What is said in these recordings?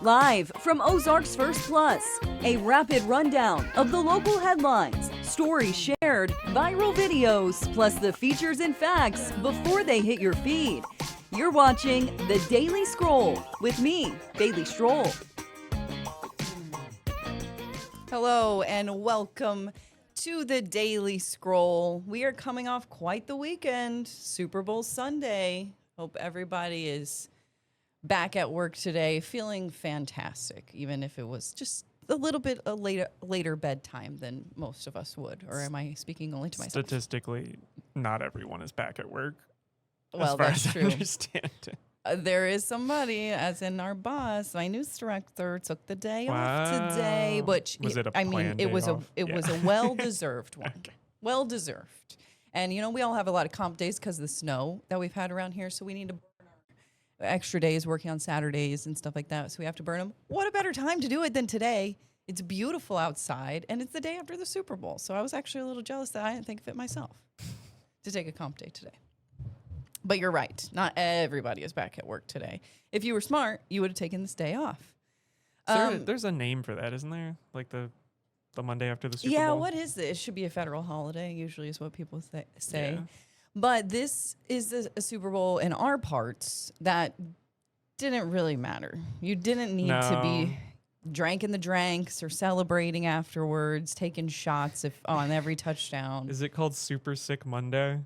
Live from Ozarks First Plus, a rapid rundown of the local headlines, stories shared, viral videos, plus the features and facts before they hit your feed. You're watching The Daily Scroll with me, Bailey Stroll. Hello and welcome to The Daily Scroll. We are coming off quite the weekend, Super Bowl Sunday. Hope everybody is back at work today feeling fantastic, even if it was just a little bit a later bedtime than most of us would. Or am I speaking only to myself? Statistically, not everyone is back at work. Well, as far that's as true. I understand it. There is somebody, as in our boss, my news director, took the day off today. Which was it a I mean, planned it day was off? it Yeah. was a well-deserved one. Okay. Well-deserved. And you know, we all have a lot of comp days because of the snow that we've had around here, so we need to burn our extra days working on Saturdays and stuff like that. So we have to burn them. What a better time to do it than today? It's beautiful outside, and it's the day after the Super Bowl. So I was actually a little jealous that I didn't think of it myself to take a comp day today. But you're right. Not everybody is back at work today. If you were smart, you would have taken this day off. There's a name for that, isn't there? Like the Monday after the Super Bowl? Yeah, what is this? It should be a federal holiday, usually is what people say. Yeah. But this is a Super Bowl in our parts that didn't really matter. You didn't need to be drinking the drinks or celebrating afterwards, taking shots on every touchdown. Is it called Super Sick Monday?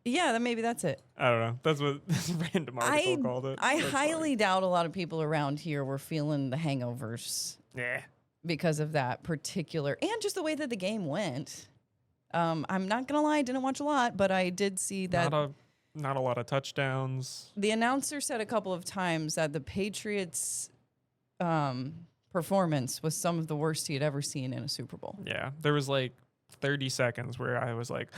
Yeah, then maybe that's it. I don't know. That's what this random article called it. I That's highly doubt a lot of people around here were feeling the hangovers funny. Yeah. because of that particular, and just the way that the game went. I'm not going to lie, I didn't watch a lot, but I did see that Not a lot of touchdowns. the announcer said a couple of times that the Patriots' performance was some of the worst he had ever seen in a Super Bowl. Yeah. There was like 30 seconds where I was like,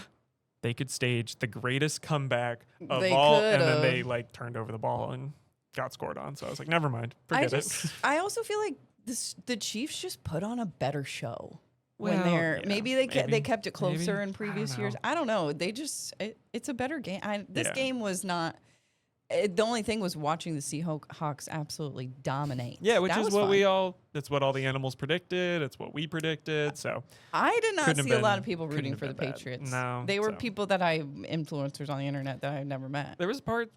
they could stage the greatest comeback of They all, and then could've. they like turned over the ball and got scored on. So I was like, never mind, forget it. I also feel like the Chiefs just put on a better show. Well, yeah, Maybe they maybe, kept it closer maybe. in I previous don't years. know. I don't know. They just it's a better game. This Yeah. game was not. The only thing was watching the Seahawks absolutely dominate. Yeah, which That is was what fun. that's what all the animals predicted. It's what we predicted. So I did not couldn't see have a lot been- of people couldn't rooting have for the been bad. Patriots. No, They were so. people that influencers on the internet that I've never met. there was parts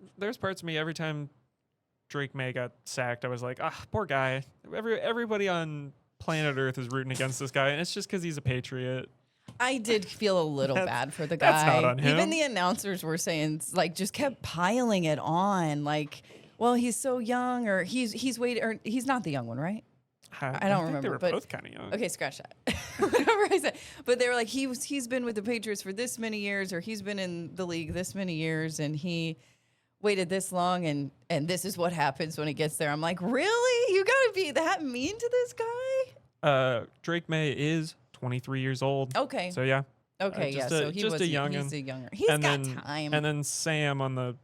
of me every time Drake May got sacked, I was like, poor guy. Everybody on planet Earth is rooting against this guy, and it's just because he's a Patriot. I did feel a little That's- bad for the guy. that's not on him. Even the announcers were saying, like, just kept piling it on. Like, well, he's so young, or he's waiting, or he's not the young one, right? I don't think remember, They were but- both kind of young. Okay, scratch that. Whatever I said. But they were like, he's been with the Patriots for this many years, or he's been in the league this many years, and he waited this long, and this is what happens when he gets there. I'm like, really? You gotta be that mean to this guy? Drake May is 23 years old. Okay. So yeah. Okay, just yeah. a- So he just was a youngin'. he's a younger. He's and got then, time. And then Sam on the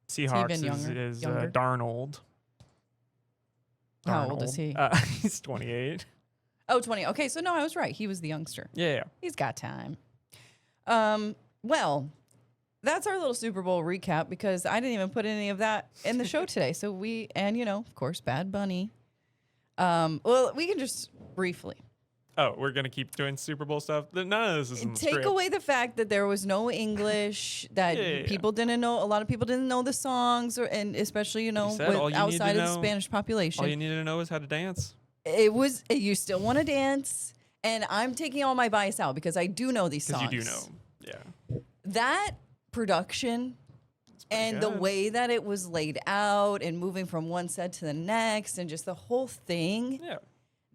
Seahawks is younger? Darnold. How old is he? He's 28. Oh, 20. Okay, so no, I was right. He was the youngster. Yeah. He's got time. Well, that's our little Super Bowl recap because I didn't even put any of that in the show today. So of course, Bad Bunny. Well, we can just briefly Oh, we're gonna keep doing Super Bowl stuff. None of this is in the take script. away the fact that there was no English, that Yeah. people didn't know. A lot of people didn't know the songs, and especially said all you need to outside of the know- Spanish population. All you needed to know is how to dance. You still want to dance, and I'm taking all my bias out because I do know these Because songs. you do know. Yeah. That production and the good. way that it was laid out and moving from one set to the next and just the whole thing, Yeah.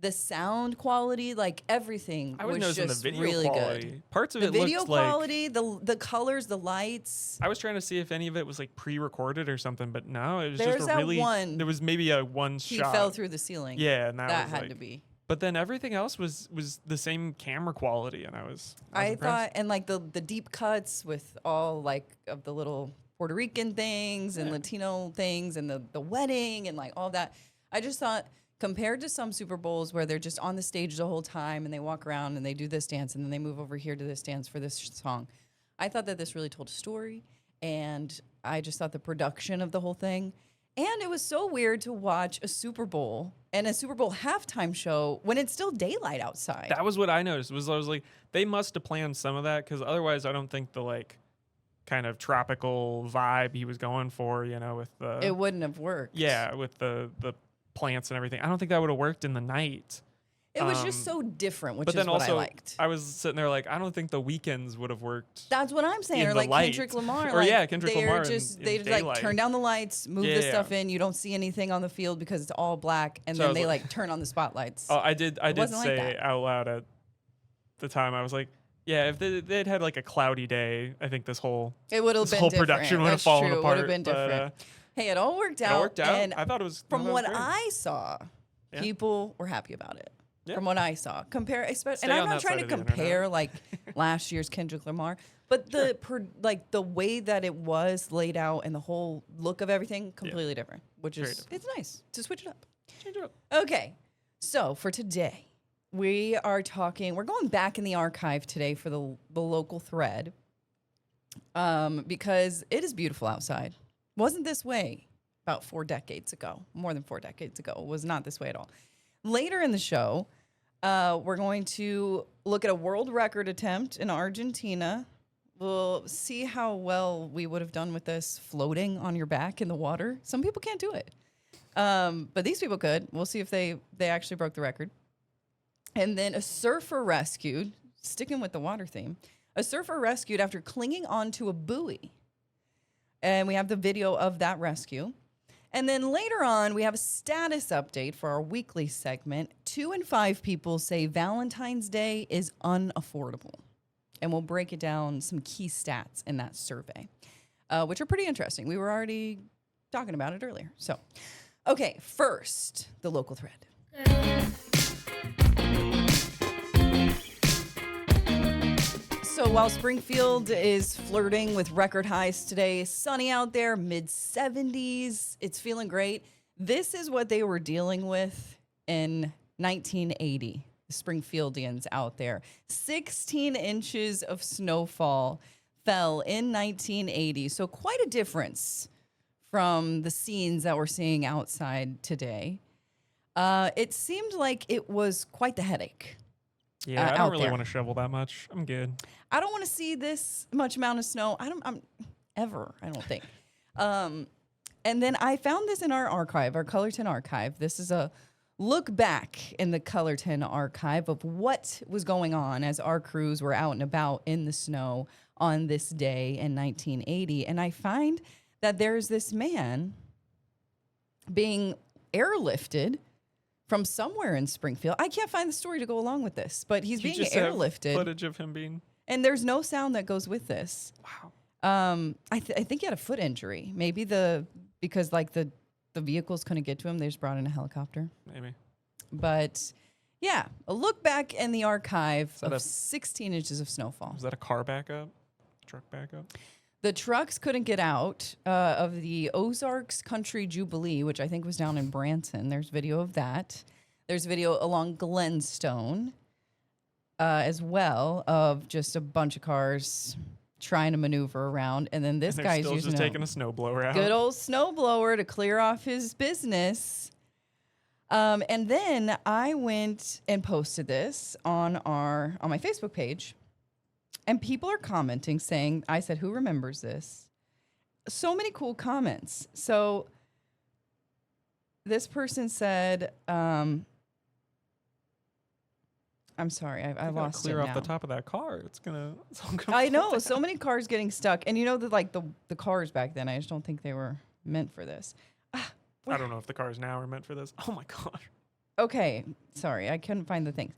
the sound quality, like everything I was was noticing the just video really quality. good. Parts of The it video looked like. quality, the colors, the lights. I was trying to see if any of it was like pre-recorded or something, but no, it was There's just a that really. one- There was maybe a one He shot. fell through the ceiling. Yeah, and that was had like, to be. But then everything else was the same camera quality, and I was I impressed. thought, and like the deep cuts with all like of the little Puerto Rican things and Yeah. Latino things and the wedding and like all that. I just thought compared to some Super Bowls where they're just on the stage the whole time and they walk around and they do this dance and then they move over here to this dance for this song, I thought that this really told a story, and I just thought the production of the whole thing And it was so weird to watch a Super Bowl and a Super Bowl halftime show when it's still daylight outside. That was what I noticed. I was like, they must have planned some of that because otherwise, I don't think the like kind of tropical vibe he was going for, with the It wouldn't have worked. with the plants and everything. I don't think that would have worked in the night. It was just so different, which But is then what I also, liked. I was sitting there like, I don't think the weekends would have worked. That's what I'm saying. in Or the like light. Kendrick Lamar. Or like, yeah, Kendrick they're Lamar in- just in they just like daylight. turn down the lights, move the Yeah. stuff in. You don't see anything on the field because it's all black, and So I then was they like- like turn on the spotlights. Oh, I did wasn't like say that. out loud at the time. I was like, yeah, if they'd had like a cloudy day, I think this whole It would have this been whole different. production would have That's fallen true. apart. It would have been but, different. Hey, it all worked it out. all worked out. And I thought it was from that was what great. I saw, Yeah. people were happy about it. Yeah. From what I saw, especially, Stay and I'm on not that trying side to of the internet. compare like last year's Kendrick Lamar, but like the way that it was laid out and the whole look of everything completely different, which Very is different. it's nice to switch it up. Change it up. Okay, so for today, we're going back in the archive today for the local thread, because it is beautiful outside. Wasn't this way about 4 decades ago, more than 4 decades ago. It was not this way at all. Later in the show, we're going to look at a world record attempt in Argentina. We'll see how well we would have done with this floating on your back in the water. Some people can't do it. But these people could. We'll see if they actually broke the record. And then a surfer rescued, sticking with the water theme, a surfer rescued after clinging onto a buoy. And we have the video of that rescue. And then later on, we have a status update for our weekly segment. 2 in 5 people say Valentine's Day is unaffordable. And we'll break it down, some key stats in that survey, which are pretty interesting. We were already talking about it earlier. So, okay, first, the local thread. So while Springfield is flirting with record highs today, sunny out there, mid 70s, it's feeling great. This is what they were dealing with in 1980, the Springfieldians out there. 16 inches of snowfall fell in 1980. So quite a difference from the scenes that we're seeing outside today. It seemed like it was quite the headache. Yeah, I out don't really there. want to shovel that much. I'm good. I don't want to see this much amount of snow. I don't think. And then I found this in our archive, our Colorton archive. This is a look back in the Colorton archive of what was going on as our crews were out and about in the snow on this day in 1980. And I find that there's this man being airlifted from somewhere in Springfield. I can't find the story to go along with this, but he's You being just have airlifted. footage of him being. And there's no sound that goes with this. Wow. I think he had a foot injury. Maybe because like the vehicles couldn't get to him, they just brought in a helicopter. Maybe. But yeah, a look back in the archive that of a- 16 inches of snowfall. Was that a car backup? Truck backup? The trucks couldn't get out of the Ozarks Country Jubilee, which I think was down in Branson. There's video of that. There's video along Glenstone as well of just a bunch of cars trying to maneuver around. And then this And they're guy's still using just a taking a snowblower out. good old snowblower to clear off his business. And then I went and posted this on my Facebook page. And people are commenting saying, I said, who remembers this? So many cool comments. So this person said, I'm sorry, I You gotta lost clear it off now. the top of that car. It's all gonna I fall know, so many cars getting stuck. And you know that like the cars back then, I just don't think they were meant for this. I don't know if the cars now are meant for this. Oh my gosh. Okay, sorry, I couldn't find the things.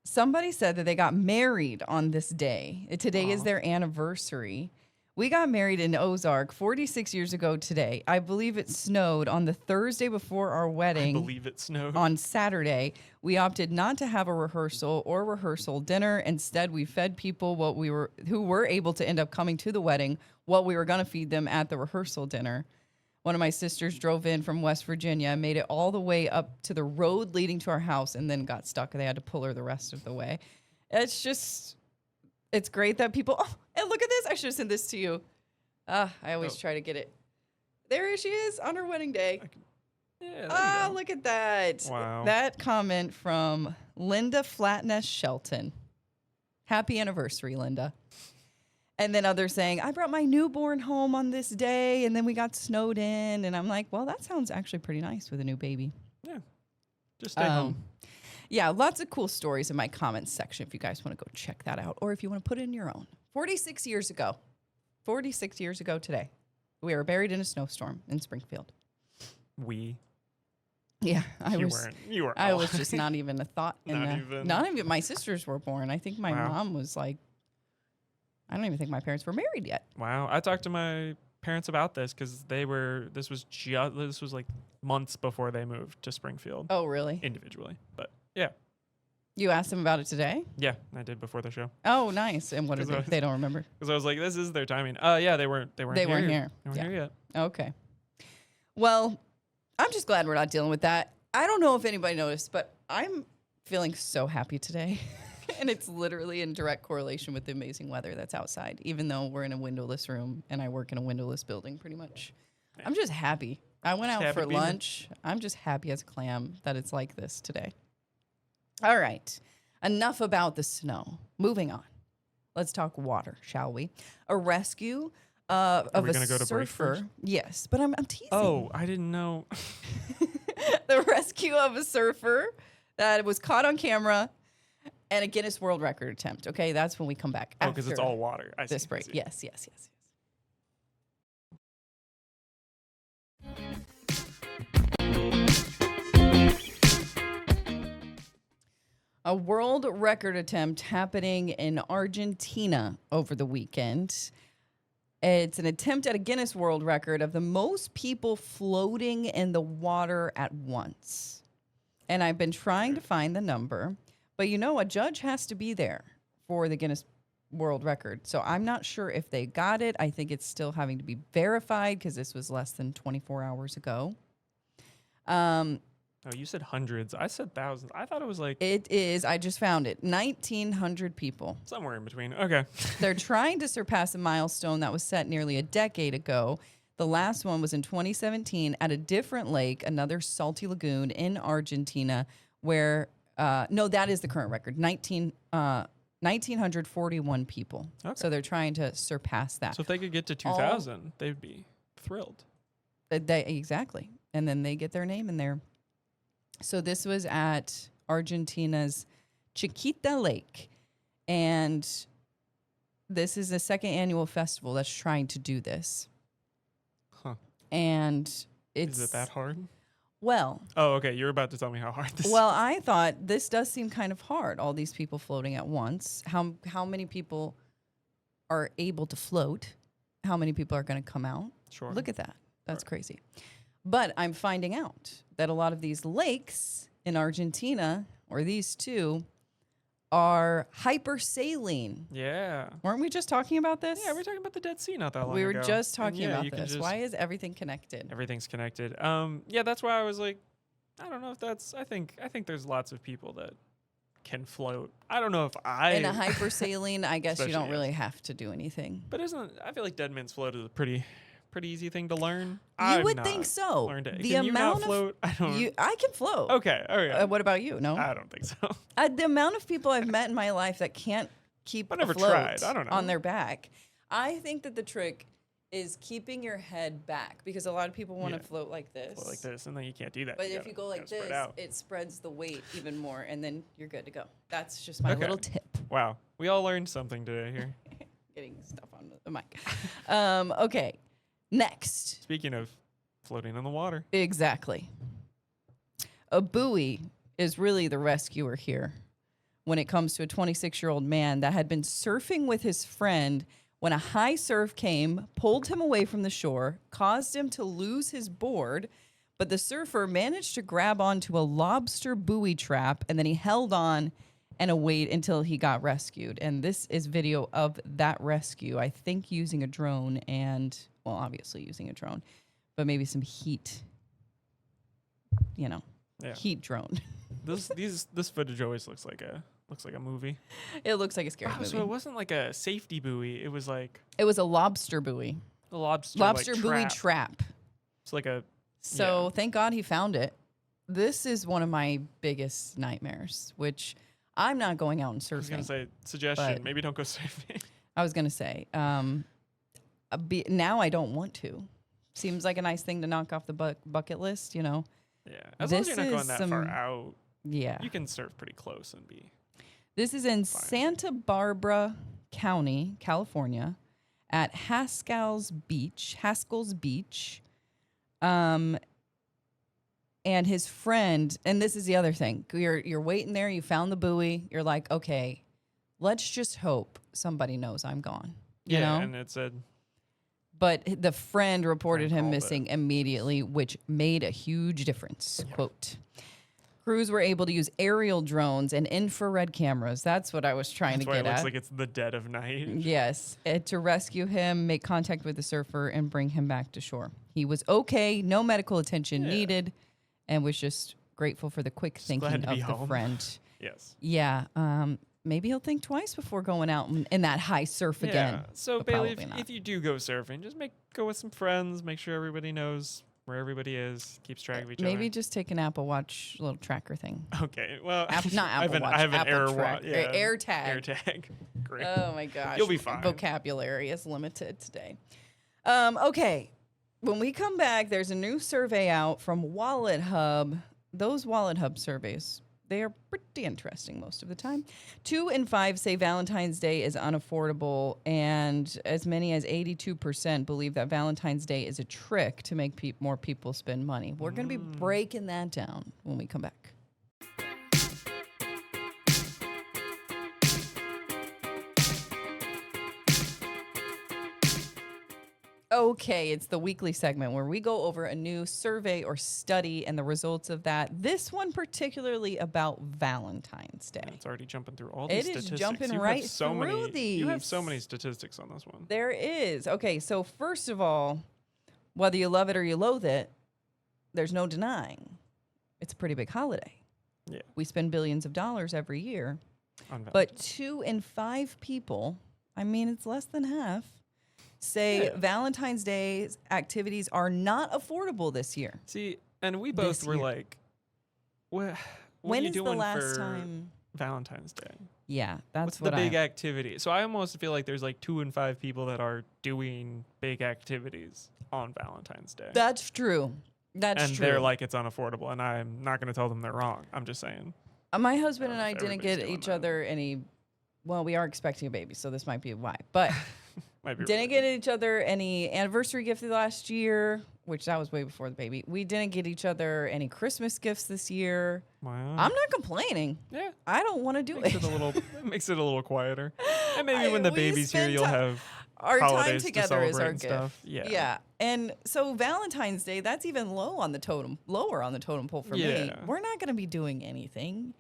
Somebody said that they got married on this day. Today is Aw. their anniversary. We got married in Ozark 46 years ago today. I believe it snowed on the Thursday before our I wedding. believe it snowed. On Saturday, we opted not to have a rehearsal dinner. Instead, we fed people who were able to end up coming to the wedding what we were going to feed them at the rehearsal dinner. One of my sisters drove in from West Virginia, made it all the way up to the road leading to our house, and then got stuck. They had to pull her the rest of the way. It's great that people. Oh, and look at this! I should have sent this to you. I always Oh. try to get it. There she is on her wedding day. Yeah, there you Ah, go. look at that. Wow. That comment from Linda Flatness Shelton. Happy anniversary, Linda. And then others saying, I brought my newborn home on this day, and then we got snowed in. And I'm like, well, that sounds actually pretty nice with a new baby. Yeah. Just stay home. Yeah, lots of cool stories in my comments section if you guys want to go check that out, or if you want to put in your own. 46 years ago today, we were buried in a snowstorm in Springfield. Yeah, You were. I was just not even a thought. Not even. My sisters were born. I think my Wow. mom was like, I don't even think my parents were married yet. Wow. I talked to my parents about this because this was like months before they moved to Springfield Oh, really? individually. But yeah. You asked them about it today? Yeah, I did before the show. Oh, nice. And what did 'Cause I they? was- They don't remember. Because I was like, this is their timing. Yeah, they weren't They weren't here. here. They weren't Yeah. here yet. Okay. Well, I'm just glad we're not dealing with that. I don't know if anybody noticed, but I'm feeling so happy today. And it's literally in direct correlation with the amazing weather that's outside, even though we're in a windowless room and I work in a windowless building pretty much. I'm just happy. I went Just out happy for to be here. lunch. I'm just happy as a clam that it's like this today. All right. Enough about the snow. Moving on. Let's talk water, shall we? A rescue of we a gonna go to break surfer. first? Yes, but I'm teasing. Oh, I didn't know. The rescue of a surfer that was caught on camera and a Guinness World Record attempt. Okay, that's when we come back. Oh, because it's after all water. I see. this I break. see. Yes, yes, yes. A world record attempt happening in Argentina over the weekend. It's an attempt at a Guinness World Record of the most people floating in the water at once. And I've been trying to find the number, but a judge has to be there for the Guinness World Record. So I'm not sure if they got it. I think it's still having to be verified because this was less than 24 hours ago. Oh, you said hundreds. I said thousands. I thought it was like It is, I just found it, 1,900 people. somewhere in between. Okay. They're trying to surpass a milestone that was set nearly a decade ago. The last one was in 2017 at a different lake, another salty lagoon in Argentina, where, no, that is the current record, 1,941 people. Okay. So they're trying to surpass that. So if they could get to 2,000, they'd be thrilled. Exactly. And then they get their name in there. So this was at Argentina's Chiquita Lake. And this is the second annual festival that's trying to do this. Huh. And it's... Is it that hard? Well, Oh, okay. You're about to tell me how hard this well, I thought this does seem kind of hard, all these people floating at once. How many people are able to float? How many people are going to come out? Sure. Look at that. That's Right. crazy. But I'm finding out that a lot of these lakes in Argentina, or these two, are hypersaline. Yeah. Weren't we just talking about this? Yeah, we were talking about the Dead Sea not that long We were ago. just And talking yeah, about you can this. just- Why is everything connected? Everything's connected. Yeah, that's why I was like, I don't know if that's. I think there's lots of people that can float. I don't know if I. In a hypersaline, I guess you Especially, don't yes. really have to do anything. But I feel like Dead Man's Float is a pretty easy thing to learn. You would think so. Learned it. The Can you not amount float? I don't. I can float. Okay. Okay. What about you? No. I don't think so. The amount of people I've met in my life that can't keep I never afloat tried. I don't know. on their back. I think that the trick is keeping your head back because a lot of people want to Yeah. float like this. Float like this, and then you can't do that. But if gotta- you go like gotta spread this, out. it spreads the weight even more, and then you're good to go. That's just my Okay. little tip. Wow, we all learned something today here. Getting stuff on the mic. Okay, next. Speaking of floating in the water, Exactly. A buoy is really the rescuer here when it comes to a 26-year-old man that had been surfing with his friend when a high surf came, pulled him away from the shore, caused him to lose his board, but the surfer managed to grab onto a lobster buoy trap, and then he held on and await until he got rescued. And this is video of that rescue, I think using a drone and, well, obviously using a drone, but maybe some heat, yeah. heat drone. This footage always looks like a movie. It looks like a scary Oh, movie. so it wasn't like a safety buoy. It was like It was a lobster buoy. The lobster, lobster like, buoy trap. trap. It's like a So thank God he found it. This is one of my biggest nightmares, which I'm not going out and I was gonna surfing. say suggestion. but- Maybe don't go surfing. I was gonna say, now I don't want to. Seems like a nice thing to knock off the bucket list, you know? Yeah, as long as This you're not going is that far some- out, Yeah. you can surf pretty close and be. This is in Santa Barbara County, California, at Haskell's Beach. And his friend, and this is the other thing. You're waiting there, you found the buoy, you're like, okay, let's just hope somebody knows I'm gone. You know? And it said But the friend reported Friend him called missing immediately, which made a huge difference. Quote. Crews were able to use aerial drones and infrared cameras. That's what I was trying that's to why get it looks at. like it's the dead of night. Yes, to rescue him, make contact with the surfer, and bring him back to shore. He was okay, no medical attention Yeah. needed, and was just grateful for the quick glad thinking to be of the home. friend. Yes. Yeah, maybe he'll think twice before going out in that high surf again. So but Bailey, probably not. if you do go surfing, just go with some friends. Make sure everybody knows where everybody is. Keeps track of each Maybe other. just take an Apple Watch little tracker thing. Okay. Well, Not Apple Watch. I have an Apple Air Track- Watch. Yeah. Air Tag. Air Tag. Great. Oh my gosh. You'll be fine. Vocabulary is limited today. Okay. When we come back, there's a new survey out from Wallet Hub. Those Wallet Hub surveys, they are pretty interesting most of the time. 2 in 5 say Valentine's Day is unaffordable, and as many as 82% believe that Valentine's Day is a trick to make more people spend money. We're going to be breaking that down when we come back. Okay, it's the weekly segment where we go over a new survey or study and the results of that. This one particularly about Valentine's Day. Yeah, it's already jumping through all these It is statistics. jumping You right have so through many, You have these. so many statistics on this one. There is. Okay, so first of all, whether you love it or you loathe it, there's no denying it's a pretty big holiday. Yeah. We spend billions of dollars every year, On but 2 in 5 people, I mean, it's less than half, say Yeah. Valentine's Day activities are not affordable this year. See, and we both This were year. like, what When are you is the doing last for time? Valentine's Day? Yeah, that's What's what the big I. activity? So I almost feel like there's like 2 in 5 people that are doing big activities on Valentine's Day. That's true. That's and true. they're like, it's unaffordable. And I'm not going to tell them they're wrong. I'm just saying. My husband and know I if didn't everybody's get doing each that. other any. Well, we are expecting a baby, so this might be why. But Might be didn't related. get each other any anniversary gift last year, which that was way before the baby. We didn't get each other any Christmas gifts this year. Wow. I'm not complaining. Yeah. I don't want to do Makes it. it a little makes it a little quieter. And maybe when the We baby's here, spend you'll ti- have Our time holidays to together is celebrate our and gift. stuff. Yeah. Yeah. And so Valentine's Day, that's even lower on the totem pole for me. Yeah. We're not going to be doing anything.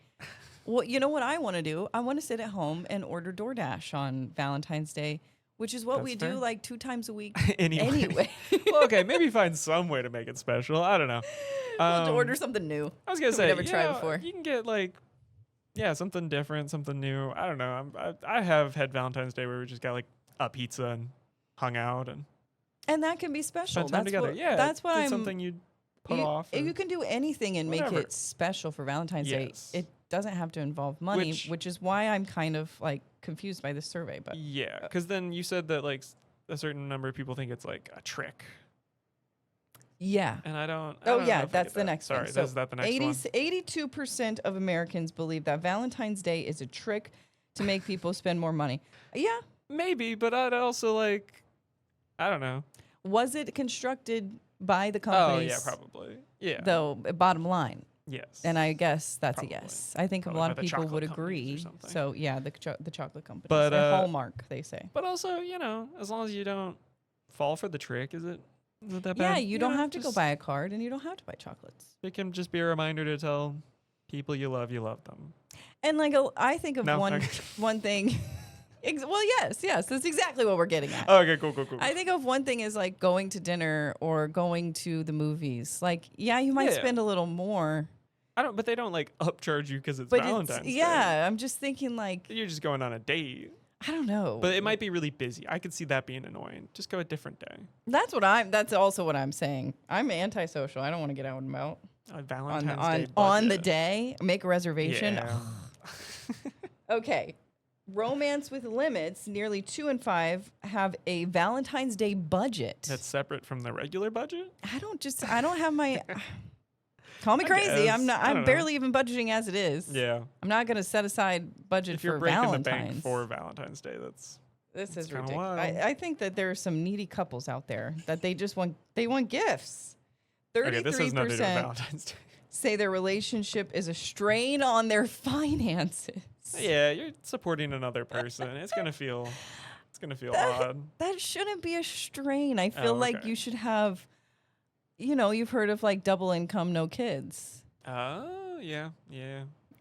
Well, you know what I want to do? I want to sit at home and order DoorDash on Valentine's Day, which is what That's we fair. do like 2 times a week Anyway. Well, okay, maybe find some way to make it special. I don't know. We'll Um, order something new. I was gonna that say, we never you tried know, before. You can get like, yeah, something different, something new. I don't know. I have had Valentine's Day where we just got like a pizza and hung out and And that can be special. spent time That's together. what, Yeah, that's what did I'm. something you'd put you, off. you or- can do anything and make whatever. it special for Valentine's Yes. Day. It doesn't have to involve money, Which- which is why I'm kind of like confused by this survey. But Yeah, because then you said that like a certain number of people think it's like a trick, yeah. and I don't. I Oh don't know yeah, if I that's get the that. next Sorry, one. So is that the next one? 82% of Americans believe that Valentine's Day is a trick to make people spend more money. Yeah. Maybe, but I'd also like, I don't know. Was it constructed by the Oh companies? yeah, probably. Yeah. Though, bottom line. Yes. And I guess that's Probably. a yes. I think Probably a lot by of the people would chocolate companies or agree. something. So yeah, the chocolate companies. But, They're Hallmark, they say. But also, you know, as long as you don't fall for the trick, is it that Yeah, bad? you don't know, have to go just- buy a card, and you don't have to buy chocolates. It can just be a reminder to tell people you love them. And like I think of No, one okay. one thing. Well, yes, that's exactly what we're getting at. Okay, cool. I think of one thing is like going to dinner or going to the movies. Like, yeah, you might Yeah. spend a little more, but they don't like upcharge you because it's but Valentine's Day. yeah, I'm just thinking like You're just going on a date. I don't know. But it might be really busy. I could see that being annoying. Just go a different day. That's also what I'm saying. I'm antisocial. I don't want to get out and about. Valentine's Day on the budget. day. Make a reservation. Yeah. Okay. Romance with Limits, nearly 2 in 5 have a Valentine's Day budget. That's separate from the regular budget? I don't have my call me crazy. guess. I'm not I don't I'm know. barely even budgeting as it is. Yeah. I'm not going to set aside budget If you're for breaking Valentine's. the bank for Valentine's Day, that's This is kinda ridiculous. wild. I think that there are some needy couples out there that they want gifts. okay. This has nothing to do with 33% Valentine's Day. say their relationship is a strain on their finances. Yeah, you're supporting another person. It's gonna feel odd. That shouldn't be a strain. I feel Oh, like okay. you should have, you've heard of like double income, no kids. Oh, yeah.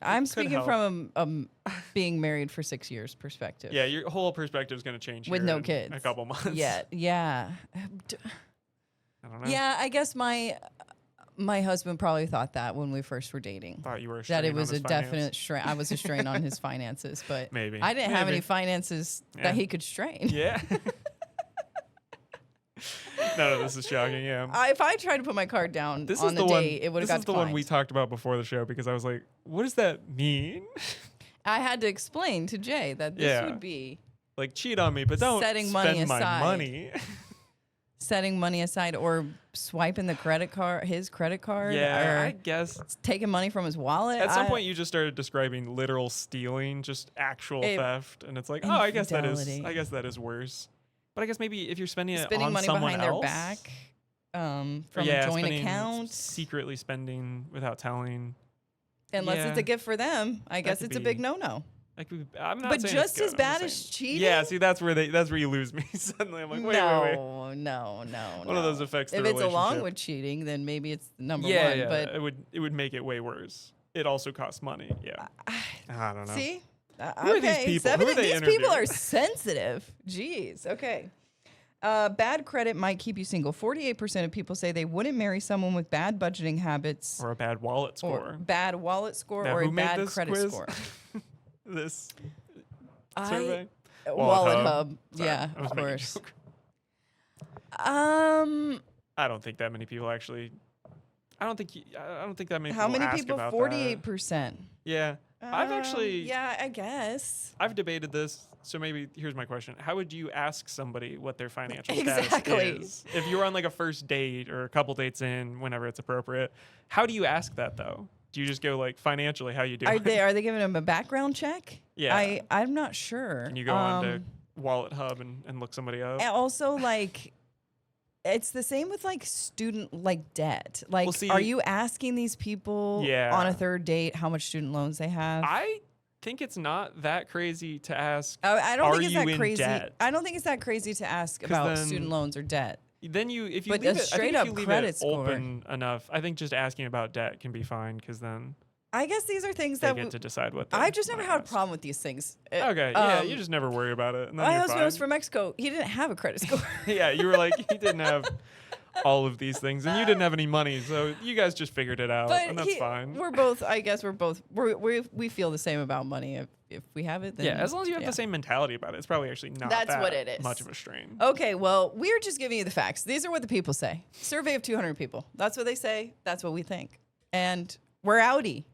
I'm could speaking help. from a being married for 6 years perspective. Yeah, your whole perspective is gonna change With here no in kids. a couple months. Yeah. I don't know. Yeah, I guess my husband probably thought that when we first were dating. Thought you were a That strain it on was his a finance. definite strain. I was a strain on his finances, but Maybe. I didn't have any Maybe. finances Yeah. that he could strain. Yeah. No, this is shocking. Yeah. If I tried to put my card down This on is the the one. date, it would have This got is the one we declined. talked about before the show because I was like, "What does that mean?" I had to explain to Jay that this Yeah. would be Like, cheat on me, but don't Setting spend money my aside. money. setting money aside or swiping the his credit card, Yeah, or I guess taking money from his wallet. at some point you just started describing literal stealing, just actual It- theft, and it's like, oh, I guess Infidelity. that is worse. But I guess maybe if you're spending it spending on money someone behind else, their back from or a joint spending- account, secretly spending without telling. unless it's yeah. a gift for them, I guess could it's a big be- no-no. Like, I'm not But saying just it's as good, I'm bad just as saying- cheating? Yeah, see, that's where you lose me. Suddenly, I'm like, wait. No. One of those affects the If it's along relationship. with cheating, then maybe it's number Yeah, one. yeah, But it would make it way worse. It also costs money. Yeah, I don't know. see, Who are these okay, people? Who are they these people interviewing? are sensitive. Jeez. Okay. Bad credit might keep you single. 48% of people say they wouldn't marry someone with bad budgeting habits Or a bad wallet or score. bad wallet score Now, or a who made bad this credit quiz? score. This survey. Wallet Hub. Hub. Sorry, Yeah, I was of making a course. joke. I don't think that many people actually. I don't think that many. How people many ask people? about 48%. That. Yeah, I've actually. Yeah, I guess. I've debated this, so maybe here's my question: how would you ask somebody what their financial Exactly. status is if you were on like a first date or a couple dates in, whenever it's appropriate? How do you ask that though? Do you just go like financially, how you doing? Are they giving them a background check? Yeah. I'm not sure. And you go on to Wallet Hub and look somebody up. And also, like, it's the same with like student debt. Like, Well, see- are you asking these people Yeah. on a third date how much student loans they have? I think it's not that crazy to ask. I don't are think it's you that in crazy. debt? I don't think it's that crazy to ask 'Cause about then- student loans or debt. Then if you But leave a it, I think straight if up you leave credit it score. open enough, I think just asking about debt can be fine because then I guess these are things they that get to decide what. They I've just never might had a ask. problem with these things. Okay, yeah, you just never worry about it. And then My you're husband fine. was from Mexico. He didn't have a credit score. Yeah, you were like he didn't have all of these things, and you didn't have any money, so you guys just figured it out, and that's fine. We're both. I guess we feel the same about money. If we have it, then Yeah, as long as you have yeah. the same mentality about it, it's probably actually not That's that what it is. much of a strain. Okay, well, we're just giving you the facts. These are what the people say. Survey of 200 people. That's what they say. That's what we think. And we're outie.